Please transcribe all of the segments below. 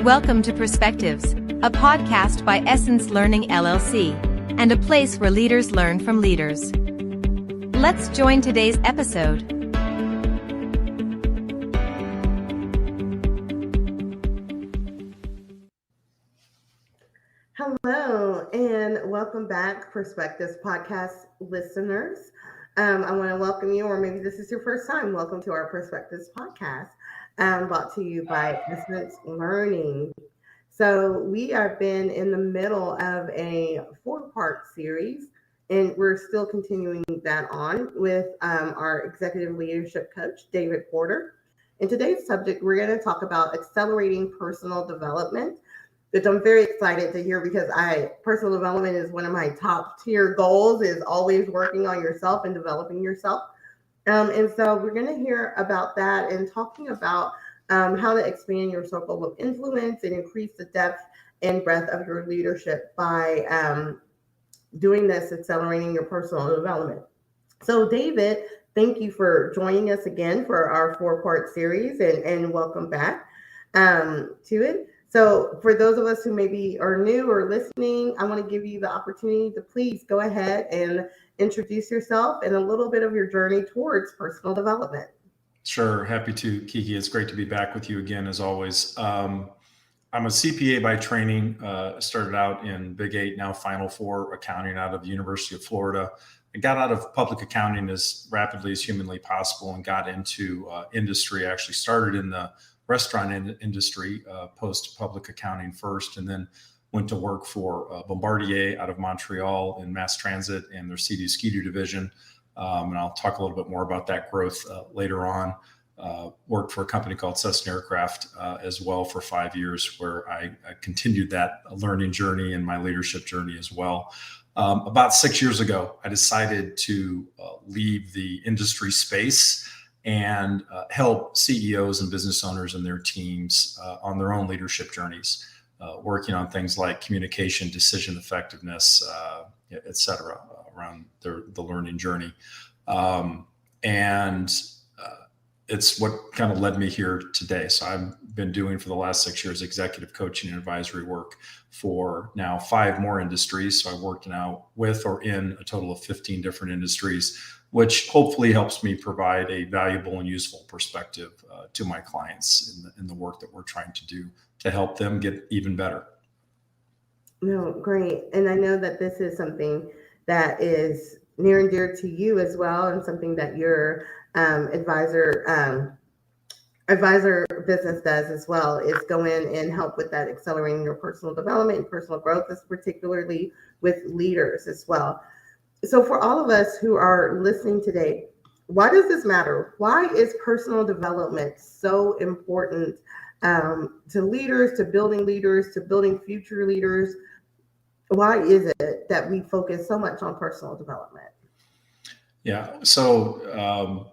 Welcome to Perspectives, a podcast by Essence Learning LLC, and a place where leaders learn from leaders. Let's join today's episode. Hello, and welcome back, Perspectives podcast listeners. I want to welcome you, or maybe this is your first time. Welcome to our Perspectives podcast, brought to you by Essence Learning. So we have been in the middle of a 4-part series, and we're still continuing that on with our executive leadership coach, David Porter. In today's subject, we're going to talk about accelerating personal development, which I'm very excited to hear because personal development is one of my top tier goals, is always working on yourself and developing yourself. And so we're going to hear about that and talking about how to expand your circle of influence and increase the depth and breadth of your leadership by doing this, accelerating your personal development. So David, thank you for joining us again for our 4-part series, and welcome back to it. So for those of us who maybe are new or listening, I want to give you the opportunity to please go ahead and introduce yourself and a little bit of your journey towards personal development. Sure. Happy to, Kiki. It's great to be back with you again, as always. I'm a CPA by training, started out in Big 8, now Final 4 accounting out of the University of Florida. I got out of public accounting as rapidly as humanly possible and got into industry. I actually started in the restaurant industry, post public accounting first, and then went to work for Bombardier out of Montreal in mass transit and their Sea-Doo Ski-Doo division. And I'll talk a little bit more about that growth later on. Worked for a company called Cessna Aircraft as well for 5 years, where I continued that learning journey and my leadership journey as well. About 6 years ago, I decided to leave the industry space and help CEOs and business owners and their teams on their own leadership journeys, working on things like communication, decision effectiveness, et cetera, around the learning journey. And it's what kind of led me here today. So I've been doing for the last 6 years executive coaching and advisory work for now 5 more industries. So I worked now with or in a total of 15 different industries, which hopefully helps me provide a valuable and useful perspective to my clients in the work that we're trying to do to help them get even better. No, great. And I know that this is something that is near and dear to you as well, and something that your advisor business does as well, is go in and help with that, accelerating your personal development and personal growth, particularly with leaders as well. So for all of us who are listening today, why does this matter? Why is personal development so important to leaders, to building future leaders? Why is it that we focus so much on personal development? Yeah, so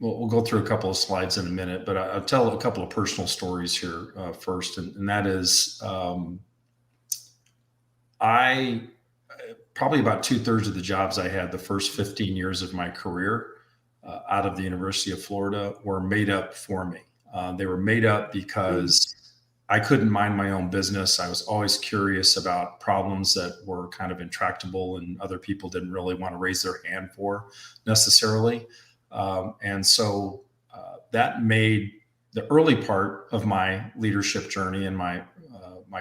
we'll go through a couple of slides in a minute, but I'll tell a couple of personal stories here first, and that is I probably about 2/3 of the jobs I had the first 15 years of my career out of the University of Florida were made up for me. They were made up because I couldn't mind my own business. I was always curious about problems that were kind of intractable and other people didn't really want to raise their hand for necessarily. And so that made the early part of my leadership journey and my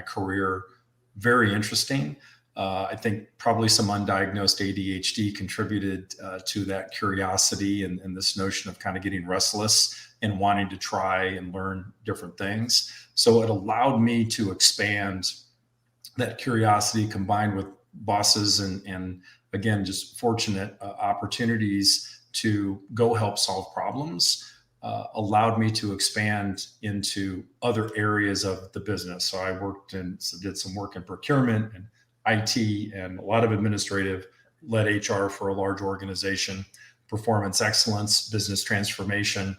career very interesting. I think probably some undiagnosed ADHD contributed to that curiosity and this notion of kind of getting restless and wanting to try and learn different things. So it allowed me to expand that curiosity, combined with bosses and again, just fortunate opportunities to go help solve problems, allowed me to expand into other areas of the business. So I did some work in procurement and IT and a lot of administrative, led HR for a large organization, performance excellence, business transformation,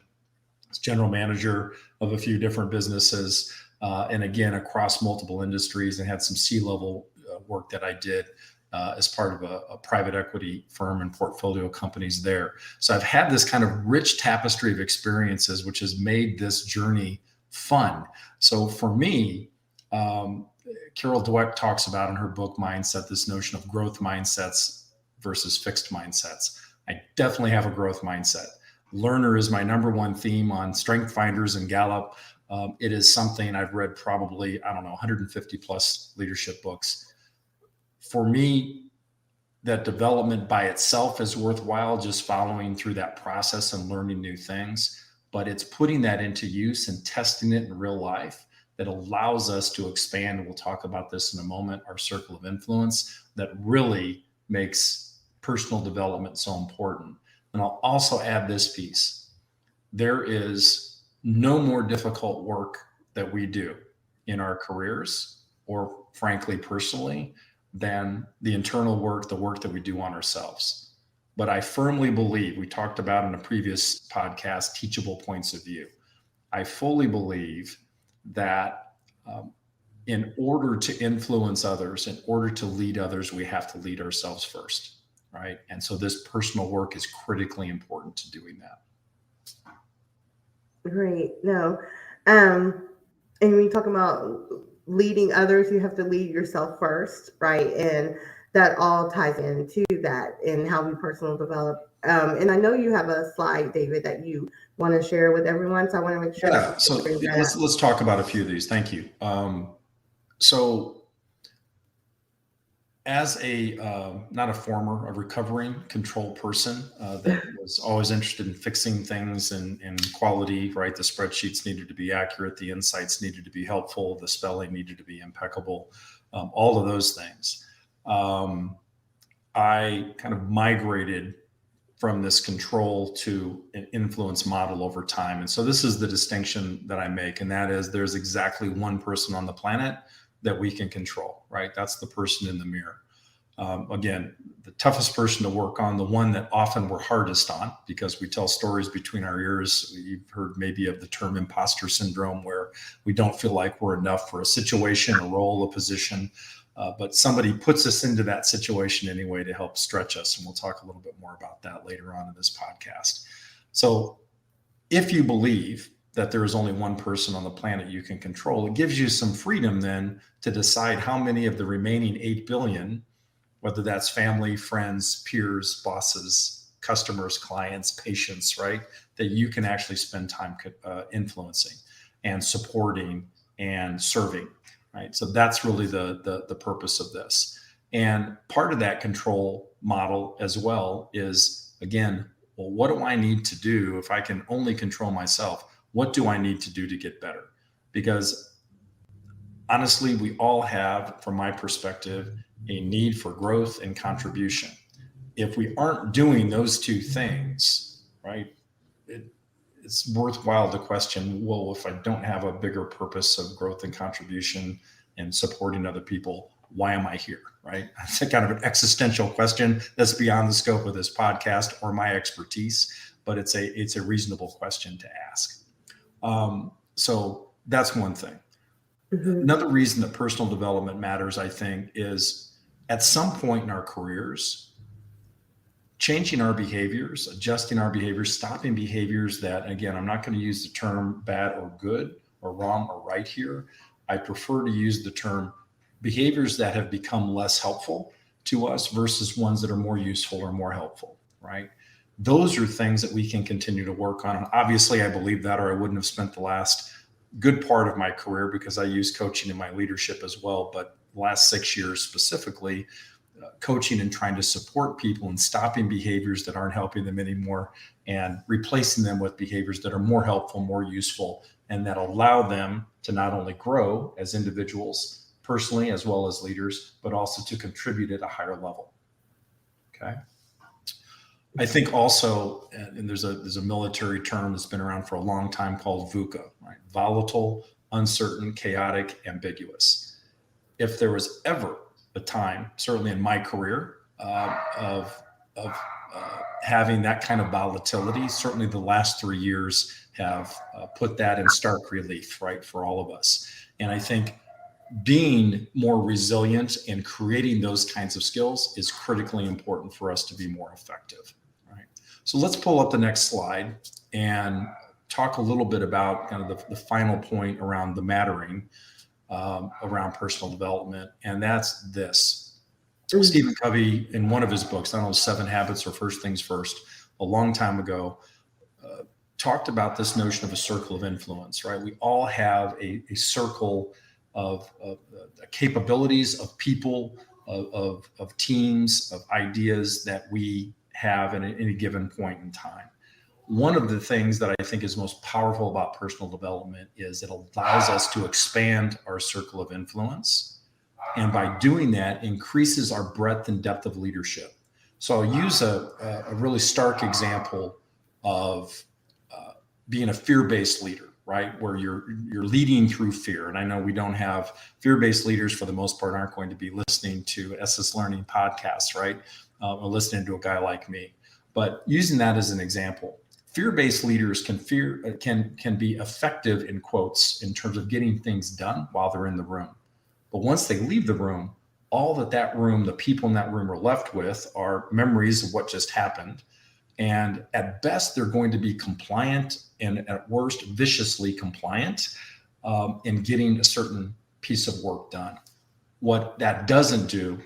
general manager of a few different businesses, and again, across multiple industries, and had some C-level work that I did as part of a private equity firm and portfolio companies there. So I've had this kind of rich tapestry of experiences, which has made this journey fun. So for me, Carol Dweck talks about in her book Mindset this notion of growth mindsets versus fixed mindsets. I definitely have a growth mindset. Learner is my number one theme on Strength Finders and Gallup. It is something I've read probably, 150 plus leadership books. For me, that development by itself is worthwhile, just following through that process and learning new things. But it's putting that into use and testing it in real life that allows us to expand. We'll talk about this in a moment, our circle of influence that really makes personal development so important. And I'll also add this piece. There is no more difficult work that we do in our careers or frankly, personally, than the internal work, the work that we do on ourselves. But I firmly believe, we talked about in a previous podcast, teachable points of view. I fully believe that in order to influence others, in order to lead others, we have to lead ourselves first, right? And so this personal work is critically important to doing that. Great. No. And when you talk about leading others, you have to lead yourself first, right? And that all ties into that and how we personal develop. And I know you have a slide, David, that you want to share with everyone. So I want to make sure. Yeah. So let's talk about a few of these. Thank you. So as a not a former, a recovering control person that was always interested in fixing things and quality, right? The spreadsheets needed to be accurate, the insights needed to be helpful, the spelling needed to be impeccable, all of those things. I kind of migrated from this control to an influence model over time. And so this is the distinction that I make, and that is there's exactly one person on the planet that we can control, right? That's the person in the mirror. Again, the toughest person to work on, the one that often we're hardest on because we tell stories between our ears. You've heard maybe of the term imposter syndrome, where we don't feel like we're enough for a situation, a role, a position, but somebody puts us into that situation anyway to help stretch us. And we'll talk a little bit more about that later on in this podcast. So if you believe that there is only one person on the planet you can control, it gives you some freedom then to decide how many of the remaining 8 billion, whether that's family, friends, peers, bosses, customers, clients, patients, right, that you can actually spend time influencing and supporting and serving, right? So that's really the purpose of this. And part of that control model as well is, again, well, what do I need to do if I can only control myself? What do I need to do to get better? Because honestly, we all have, from my perspective, a need for growth and contribution. If we aren't doing those two things, right, it's worthwhile to question, well, if I don't have a bigger purpose of growth and contribution and supporting other people, why am I here, right? It's a kind of an existential question that's beyond the scope of this podcast or my expertise, but it's a reasonable question to ask. So that's one thing. Mm-hmm. Another reason that personal development matters, I think, is at some point in our careers, changing our behaviors, adjusting our behaviors, stopping behaviors that, again, I'm not going to use the term bad or good or wrong or right here. I prefer to use the term behaviors that have become less helpful to us versus ones that are more useful or more helpful, right? Those are things that we can continue to work on. And obviously, I believe that, or I wouldn't have spent the last good part of my career, because I use coaching in my leadership as well. But the last 6 years specifically, coaching and trying to support people and stopping behaviors that aren't helping them anymore and replacing them with behaviors that are more helpful, more useful, and that allow them to not only grow as individuals personally as well as leaders, but also to contribute at a higher level. Okay. I think also, and there's a military term that's been around for a long time called VUCA, right? Volatile, uncertain, chaotic, ambiguous. If there was ever a time, certainly in my career, of having that kind of volatility, certainly the last 3 years have put that in stark relief, right, for all of us. And I think being more resilient and creating those kinds of skills is critically important for us to be more effective, right? So let's pull up the next slide and talk a little bit about kind of the final point around the mattering around personal development, and that's this. Stephen Covey, in one of his books, I don't know, 7 Habits or First Things First, a long time ago, talked about this notion of a circle of influence, right? We all have a circle of capabilities, of people, of teams, of ideas that we have at any given point in time. One of the things that I think is most powerful about personal development is it allows us to expand our circle of influence. And by doing that, increases our breadth and depth of leadership. So I'll use a really stark example of being a fear-based leader, right? Where you're leading through fear. And I know we don't have fear-based leaders for the most part aren't going to be listening to SS Learning podcasts, right? Or listening to a guy like me. But using that as an example, fear-based leaders can be effective in quotes in terms of getting things done while they're in the room. But once they leave the room, all that room, the people in that room are left with are memories of what just happened. And at best, they're going to be compliant, and at worst, viciously compliant in getting a certain piece of work done. What that doesn't do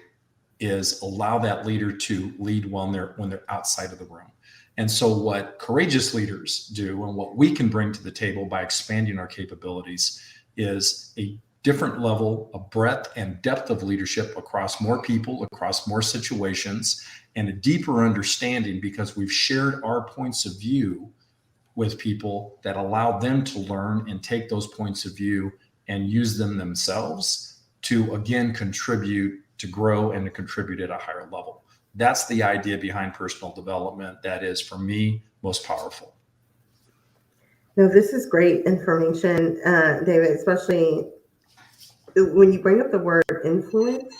is allow that leader to lead when they're outside of the room. And so what courageous leaders do, and what we can bring to the table by expanding our capabilities, is a different level of breadth and depth of leadership across more people, across more situations, and a deeper understanding because we've shared our points of view with people that allow them to learn and take those points of view and use them themselves to, again, contribute, to grow and to contribute at a higher level. That's the idea behind personal development that is, for me, most powerful. No, this is great information, David, especially when you bring up the word influence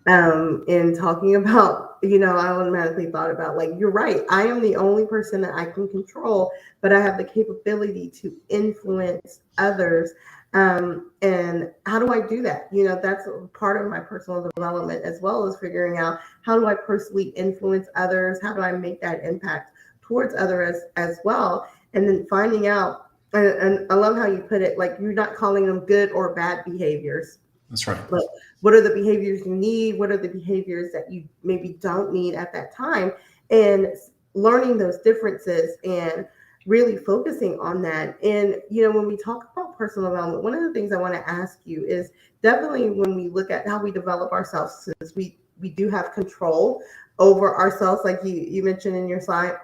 in talking about, I automatically thought about, like, you're right. I am the only person that I can control, but I have the capability to influence others. And how do I do that? That's part of my personal development, as well as figuring out how do I personally influence others? How do I make that impact towards others as well? And then finding out, and I love how you put it, like, you're not calling them good or bad behaviors. That's right. But what are the behaviors you need? What are the behaviors that you maybe don't need at that time? And learning those differences and really focusing on that. And, when we talk about personal development, one of the things I want to ask you is definitely when we look at how we develop ourselves, since we do have control over ourselves, like you mentioned in your slide,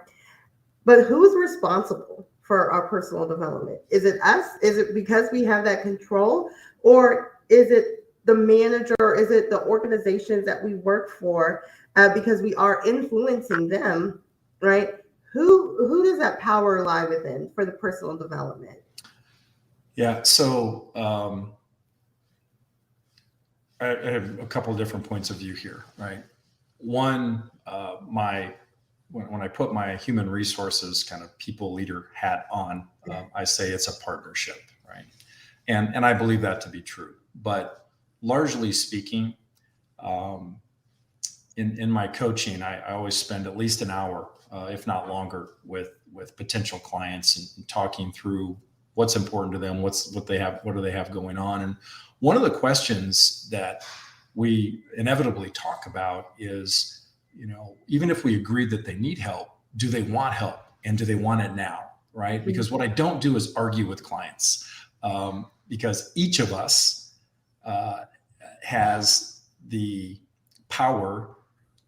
but who's responsible for our personal development? Is it us? Is it because we have that control? Or is it the manager? Is it the organizations that we work for because we are influencing them, right? Who does that power lie within for the personal development? Yeah, so I have a couple of different points of view here, right? One, when I put my human resources kind of people leader hat on, I say it's a partnership, right? And I believe that to be true. But largely speaking, in my coaching, I always spend at least an hour, if not longer, with potential clients and talking through what's important to them, what do they have going on. And one of the questions that we inevitably talk about is, even if we agree that they need help, do they want help? And do they want it now, right? Because what I don't do is argue with clients, because each of us has the power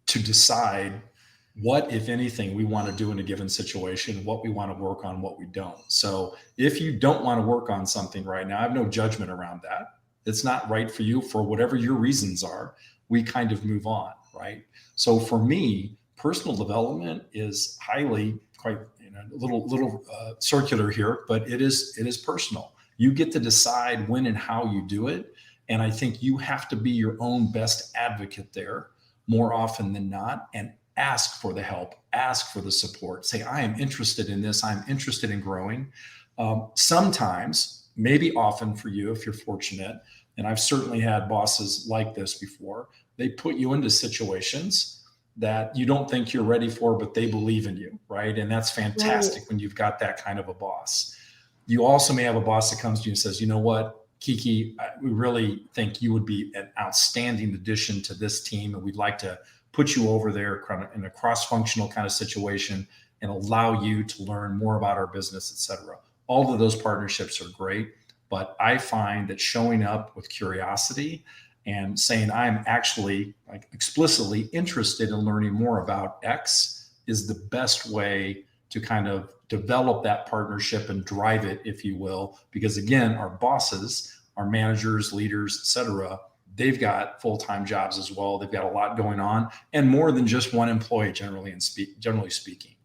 to decide what, if anything, we want to do in a given situation, what we want to work on, what we don't. So if you don't want to work on something right now, I have no judgment around that. It's not right for you for whatever your reasons are. We kind of move on, right? So for me, personal development is quite a little circular here, but it is personal. You get to decide when and how you do it. And I think you have to be your own best advocate there more often than not, and ask for the help, ask for the support, say, I am interested in this. I'm interested in growing. Sometimes, maybe often for you, if you're fortunate, and I've certainly had bosses like this before, they put you into situations that you don't think you're ready for, but they believe in you, right? And that's fantastic when you've got that kind of a boss. You also may have a boss that comes to you and says, you know what, Kiki, we really think you would be an outstanding addition to this team, and we'd like to put you over there in a cross-functional kind of situation and allow you to learn more about our business, et cetera. All of those partnerships are great, but I find that showing up with curiosity and saying I'm actually like explicitly interested in learning more about X is the best way to kind of develop that partnership and drive it, if you will, because again, our bosses, our managers, leaders, et cetera, they've got full-time jobs as well. They've got a lot going on, and more than just one employee, generally speaking,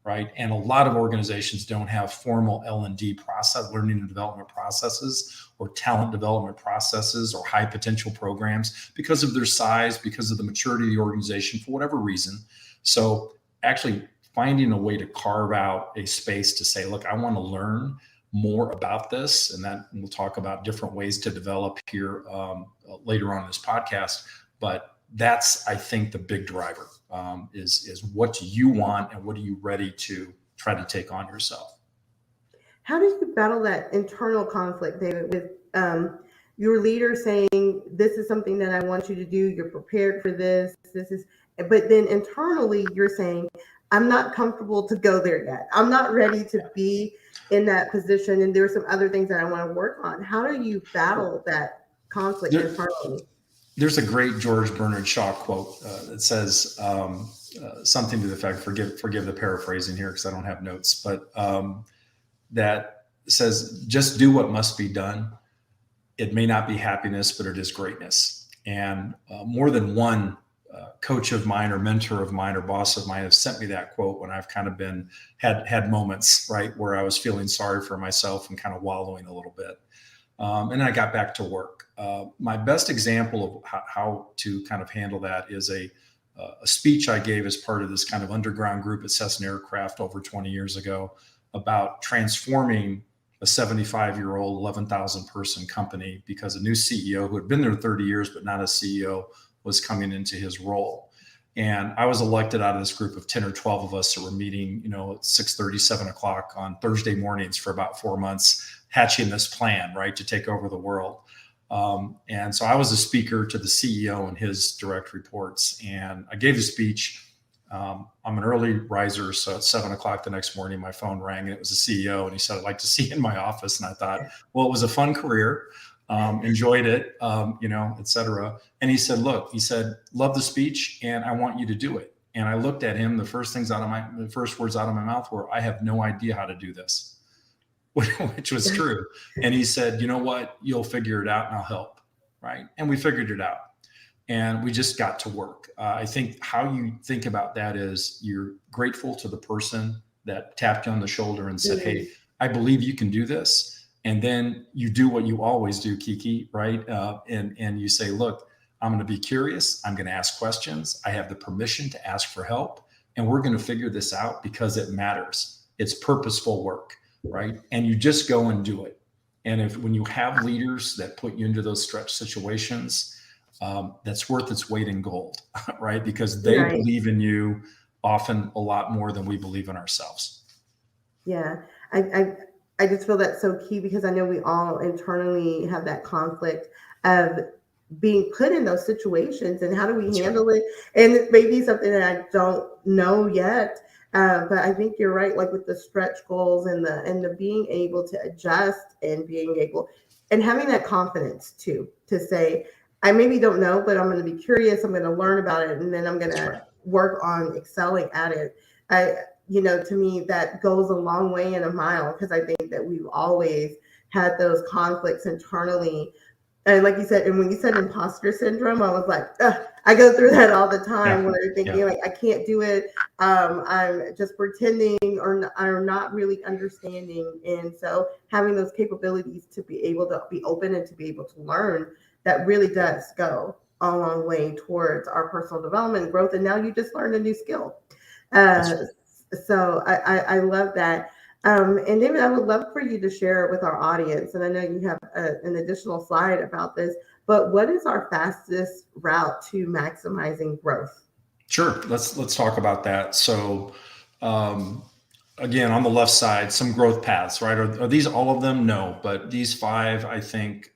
right? And a lot of organizations don't have formal L&D process, learning and development processes, or talent development processes, or high potential programs because of their size, because of the maturity of the organization, for whatever reason. So actually finding a way to carve out a space to say, look, I want to learn more about this, and that we'll talk about different ways to develop here later on in this podcast. But that's, I think, the big driver is what do you want and what are you ready to try to take on yourself? How do you battle that internal conflict, David, with your leader saying, this is something that I want you to do, you're prepared for this, but then internally you're saying, I'm not comfortable to go there yet. I'm not ready to be in that position. And there's some other things that I want to work on. How do you battle that conflict internally? There's a great George Bernard Shaw quote that says something to the effect, forgive the paraphrasing here because I don't have notes, but that says, just do what must be done. It may not be happiness, but it is greatness. And more than one coach of mine or mentor of mine or boss of mine have sent me that quote when I've kind of had moments, right, where I was feeling sorry for myself and kind of wallowing a little bit. And I got back to work. My best example of how to kind of handle that is a speech I gave as part of this kind of underground group at Cessna Aircraft over 20 years ago about transforming a 75-year-old, 11,000 person company because a new CEO who had been there 30 years, but not a CEO, was coming into his role. And I was elected out of this group of 10 or 12 of us that were meeting, at 6:30, 7 o'clock on Thursday mornings for about 4 months, hatching this plan, right, to take over the world. And so I was a speaker to the CEO and his direct reports. And I gave the speech. I'm an early riser. So at 7 o'clock the next morning, my phone rang and it was the CEO. And he said, I'd like to see you in my office. And I thought, well, it was a fun career. Enjoyed it, et cetera. And he said, look, love the speech and I want you to do it. And I looked at him. The first words out of my mouth were, I have no idea how to do this, which was true. And he said, you know what, you'll figure it out and I'll help. Right. And we figured it out and we just got to work. I think how you think about that is you're grateful to the person that tapped you on the shoulder and said, hey, I believe you can do this. And then you do what you always do, Kiki, right? And you say, look, I'm going to be curious. I'm going to ask questions. I have the permission to ask for help. And we're going to figure this out because it matters. It's purposeful work, right? And you just go and do it. And when you have leaders that put you into those stretch situations, that's worth its weight in gold, right? Because they believe in you often a lot more than we believe in ourselves. Yeah. I just feel that's so key because I know we all internally have that conflict of being put in those situations and how do we handle it? And it may be something that I don't know yet, but I think you're right. Like with the stretch goals and the being able to adjust and being able and having that confidence too, to say, I maybe don't know, but I'm going to be curious. I'm going to learn about it. And then I'm going to work on excelling at it. To me, that goes a long way in a mile because I think that we've always had those conflicts internally. And like you said, and when you said imposter syndrome, I was like, I go through that all the time when I'm thinking like, I can't do it. I'm just pretending or not really understanding. And so having those capabilities to be able to be open and to be able to learn, that really does go a long way towards our personal development and growth. And now you just learned a new skill. So I love that. And David, I would love for you to share it with our audience. And I know you have an additional slide about this, but what is our fastest route to maximizing growth? Sure. Let's talk about that. So again, on the left side, some growth paths, right? Are these all of them? No, but these 5, I think,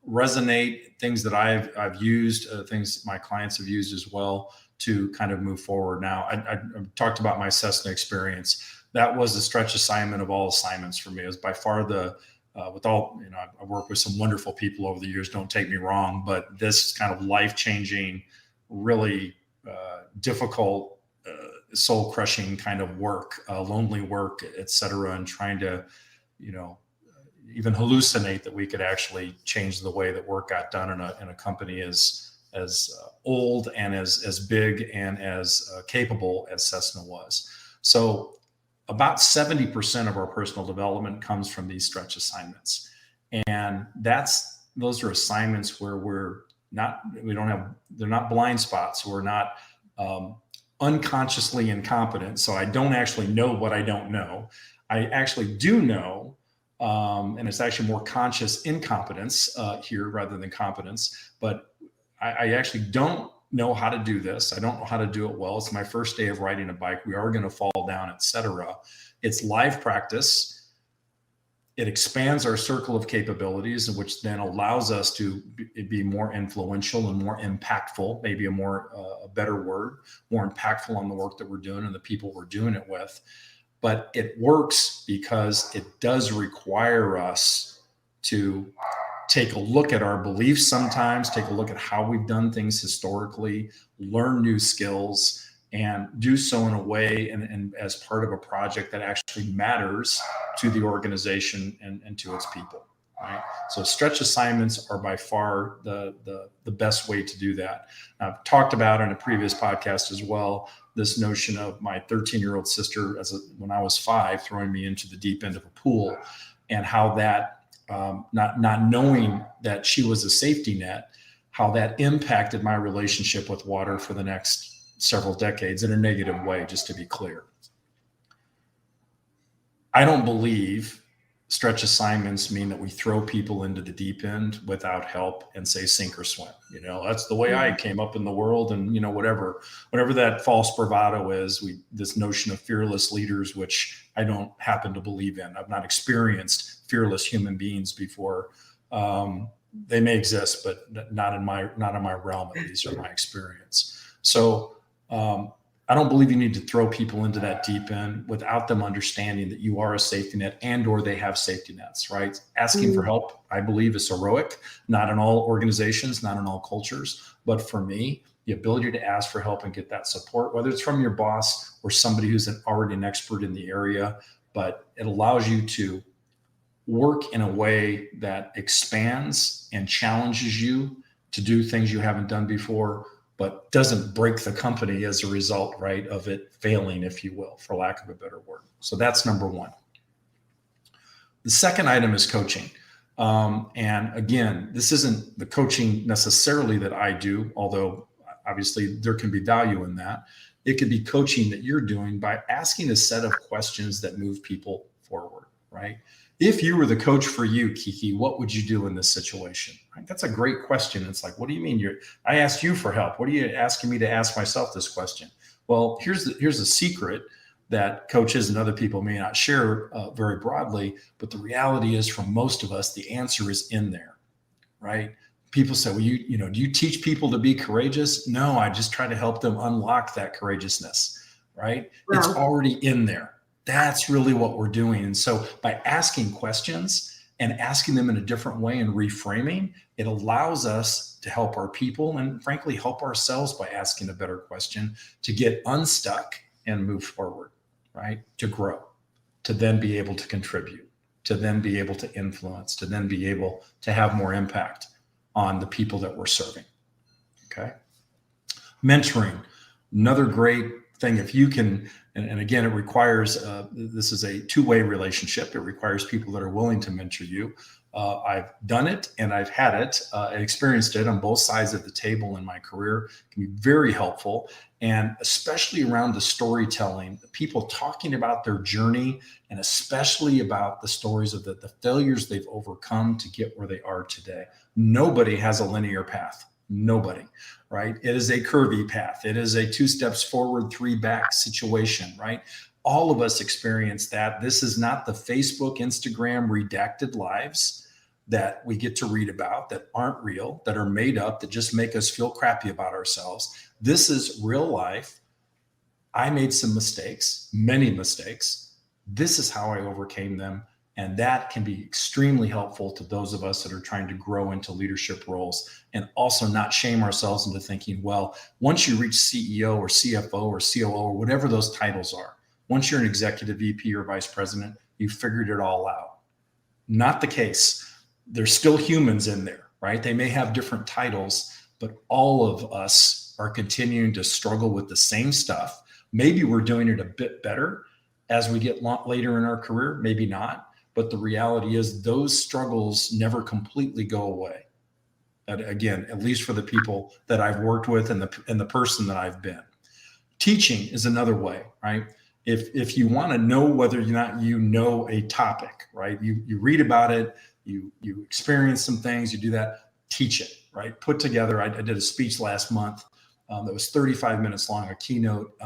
resonate, things that I've used, things my clients have used as well to kind of move forward. Now, I talked about my Cessna experience. That was the stretch assignment of all assignments for me. It was by far with all, I've worked with some wonderful people over the years, don't take me wrong, but this kind of life-changing, really difficult, soul-crushing kind of work, lonely work, et cetera, and trying to, even hallucinate that we could actually change the way that work got done in a company as old and as big and as capable as Cessna was. So about 70% of our personal development comes from these stretch assignments. And those are assignments where they're not blind spots. We're not unconsciously incompetent. So I don't actually know what I don't know. I actually do know, and it's actually more conscious incompetence here rather than competence, but I actually don't know how to do this. I don't know how to do it well. It's my first day of riding a bike. We are going to fall down, etc. It's live practice. It expands our circle of capabilities, which then allows us to be more influential and more impactful, maybe a better word, more impactful on the work that we're doing and the people we're doing it with. But it works because it does require us to take a look at our beliefs sometimes, take a look at how we've done things historically, learn new skills, and do so in a way and as part of a project that actually matters to the organization and to its people, right? So stretch assignments are by far the best way to do that. I've talked about in a previous podcast as well, this notion of my 13-year-old sister when I was 5, throwing me into the deep end of a pool, and how that, not knowing that she was a safety net, how that impacted my relationship with water for the next several decades in a negative way, just to be clear. I don't believe stretch assignments mean that we throw people into the deep end without help and say sink or swim. That's the way I came up in the world, and whatever that false bravado is, this notion of fearless leaders, which I don't happen to believe in. I've not experienced fearless human beings before. They may exist, but not in my realm, at least, or my experience. So I don't believe you need to throw people into that deep end without them understanding that you are a safety net or they have safety nets, right? Asking for help, I believe, is heroic, not in all organizations, not in all cultures. But for me, the ability to ask for help and get that support, whether it's from your boss or somebody who's already an expert in the area, but it allows you to work in a way that expands and challenges you to do things you haven't done before, but doesn't break the company as a result, right, of it failing, if you will, for lack of a better word. So that's number one. The second item is coaching. And again, this isn't the coaching necessarily that I do, although obviously there can be value in that. It could be coaching that you're doing by asking a set of questions that move people forward, right? If you were the coach for you, Kiki, what would you do in this situation? Right? That's a great question. It's like, what do you mean? I asked you for help. What are you asking me to ask myself this question? Well, here's a secret that coaches and other people may not share very broadly, but the reality is, for most of us, the answer is in there, right? People say, well, do you teach people to be courageous? No, I just try to help them unlock that courageousness, right? Wow. It's already in there. That's really what we're doing. And so by asking questions and asking them in a different way and reframing, it allows us to help our people and frankly, help ourselves by asking a better question to get unstuck and move forward, right? To grow, to then be able to contribute, to then be able to influence, to then be able to have more impact on the people that we're serving. Okay. Mentoring, another great thing. If you can, and again, it requires, this is a two-way relationship. It requires people that are willing to mentor you. I've done it and I've had it, experienced it on both sides of the table in my career. It can be very helpful. And especially around the storytelling, people talking about their journey, and especially about the stories of the failures they've overcome to get where they are today. Nobody has a linear path. Nobody, right? It is a curvy path. It is a 2 steps forward, 3 back situation, right? all of us experience that. This is not the Facebook, Instagram redacted lives that we get to read about that aren't real, that are made up, that just make us feel crappy about ourselves. This is real life. I made some mistakes, many mistakes. This is how I overcame them. And that can be extremely helpful to those of us that are trying to grow into leadership roles, and also not shame ourselves into thinking, well, once you reach CEO or CFO or COO or whatever those titles are, once you're an executive VP or vice president, you figured it all out. Not the case. There's still humans in there, right? They may have different titles, but all of us are continuing to struggle with the same stuff. Maybe we're doing it a bit better as we get later in our career, maybe not. But the reality is those struggles never completely go away. And again, at least for the people that I've worked with and the person that I've been. Teaching is another way, right? If you want to know whether or not you know a topic, right? You read about it, you experience some things, you do that, teach it, right? Put together, I did a speech last month that was 35 minutes long, a keynote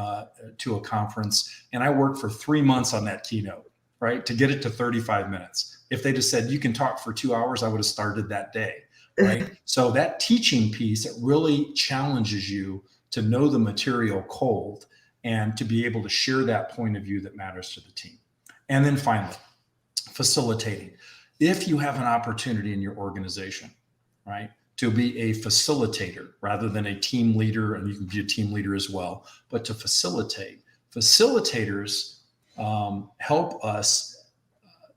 to a conference. And I worked for 3 months on that keynote, right? To get it to 35 minutes. If they just said, you can talk for 2 hours, I would have started that day, right? So that teaching piece, it really challenges you to know the material cold and to be able to share that point of view that matters to the team. And then finally, facilitating. If you have an opportunity in your organization, right, to be a facilitator rather than a team leader, and you can be a team leader as well, but to facilitate. Facilitators help us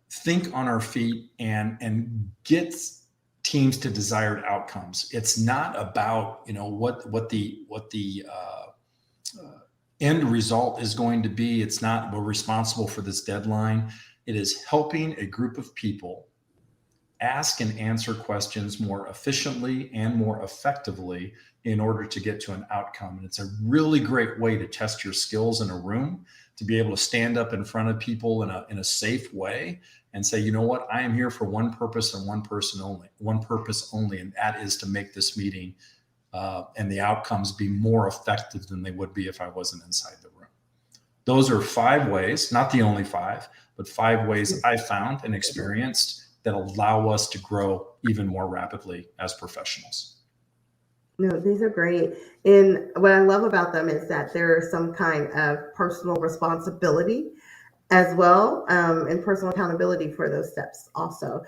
think on our feet and get teams to desired outcomes. It's not about what the end result is going to be. It's not we're responsible for this deadline. It is helping a group of people ask and answer questions more efficiently and more effectively in order to get to an outcome. And it's a really great way to test your skills in a room, to be able to stand up in front of people in a safe way and say, you know what, I am here for one purpose and one purpose only, and that is to make this meeting and the outcomes be more effective than they would be if I wasn't inside the room. Those are 5 ways, not the only 5, but 5 ways I found and experienced that allow us to grow even more rapidly as professionals. No, these are great. And what I love about them is that there is some kind of personal responsibility as well, and personal accountability for those steps also.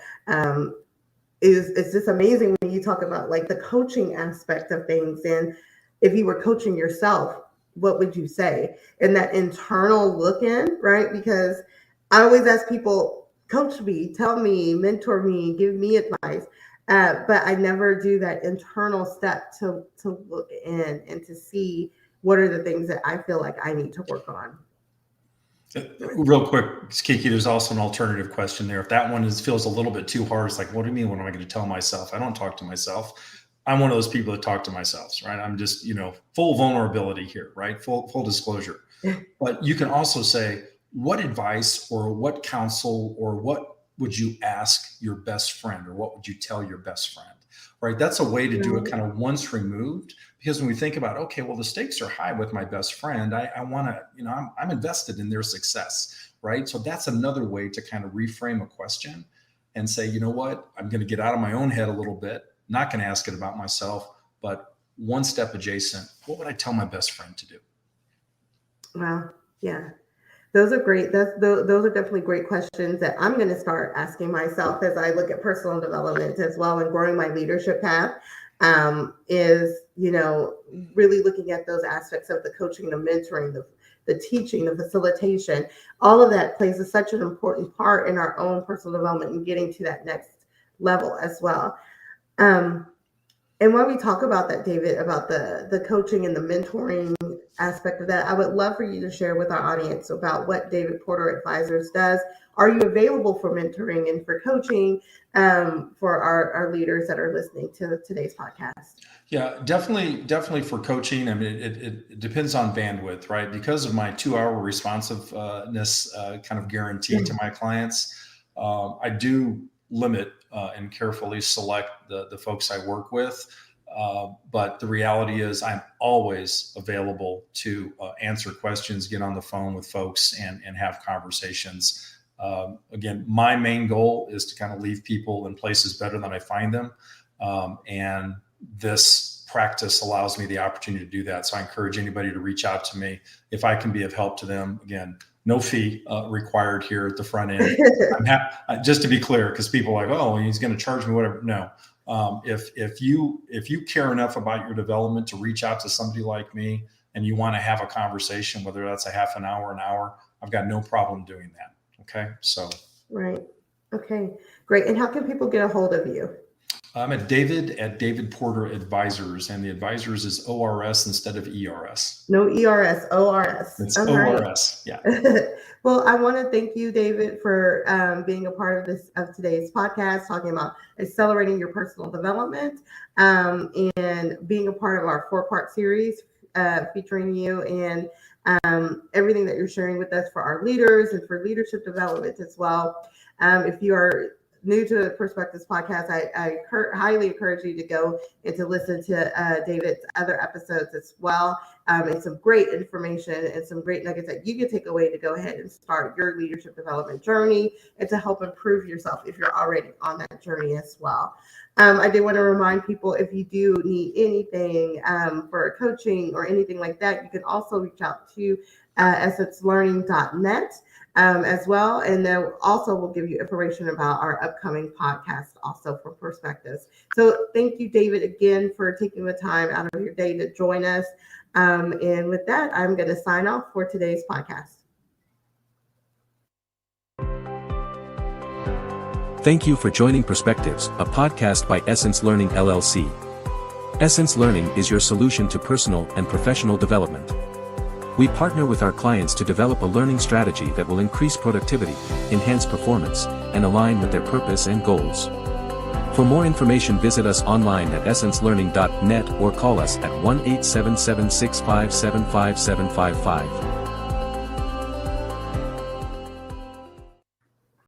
It's just amazing when you talk about like the coaching aspect of things. And if you were coaching yourself, what would you say? And that internal look in, right? Because I always ask people, coach me, tell me, mentor me, give me advice. But I never do that internal step to look in and to see what are the things that I feel like I need to work on. Real quick, Kiki, there's also an alternative question there. If that one feels a little bit too hard, it's like, what do you mean? What am I going to tell myself? I don't talk to myself. I'm one of those people that talk to myself, right? I'm just, full vulnerability here, right? Full disclosure. But you can also say, what advice or what counsel or what would you ask your best friend, or what would you tell your best friend, right? That's a way to do it kind of once removed, because when we think about, okay, well, the stakes are high with my best friend. I want to, I'm invested in their success, right? So that's another way to kind of reframe a question and say, you know what, I'm going to get out of my own head a little bit, not going to ask it about myself, but one step adjacent. What would I tell my best friend to do? Wow. Yeah. Those are great. Those are definitely great questions that I'm going to start asking myself as I look at personal development as well and growing my leadership path. Is really looking at those aspects of the coaching, the mentoring, the teaching, the facilitation. All of that plays such an important part in our own personal development and getting to that next level as well. And while we talk about that, David, about the coaching and the mentoring aspect of that, I would love for you to share with our audience about what David Porter Advisors does. Are you available for mentoring and for coaching for our leaders that are listening to today's podcast? Yeah, definitely for coaching. I mean, it depends on bandwidth, right? Because of my 2-hour responsiveness kind of guarantee to my clients, I do limit and carefully select the folks I work with. But the reality is I'm always available to answer questions, get on the phone with folks and have conversations. Again, my main goal is to kind of leave people in places better than I find them. And this practice allows me the opportunity to do that. So I encourage anybody to reach out to me if I can be of help to them. Again, no fee required here at the front end. Just to be clear, because people are like, oh, he's going to charge me whatever. No. If you care enough about your development to reach out to somebody like me and you want to have a conversation, whether that's a half an hour, I've got no problem doing that. Okay. So. Right. Okay, great. And how can people get a hold of you? I'm at David Porter Advisors, and the advisors is ORS instead of ERS. No ERS, ORS. It's ORS. Right. Yeah. Well, I want to thank you, David, for being a part of today's podcast, talking about accelerating your personal development, and being a part of our 4-part series featuring you and everything that you're sharing with us for our leaders and for leadership development as well. If you are new to the Perspectives podcast, I highly encourage you to go and to listen to David's other episodes as well. And some great information and some great nuggets that you can take away to go ahead and start your leadership development journey and to help improve yourself if you're already on that journey as well. I did want to remind people, if you do need anything for coaching or anything like that, you can also reach out to essencelearning.net. As well. And then also we'll give you information about our upcoming podcast also for Perspectives. So thank you, David, again, for taking the time out of your day to join us. And with that, I'm going to sign off for today's podcast. Thank you for joining Perspectives, a podcast by Essence Learning LLC. Essence Learning is your solution to personal and professional development. We partner with our clients to develop a learning strategy that will increase productivity, enhance performance, and align with their purpose and goals. For more information, visit us online at essencelearning.net or call us at 1-877-657-5755.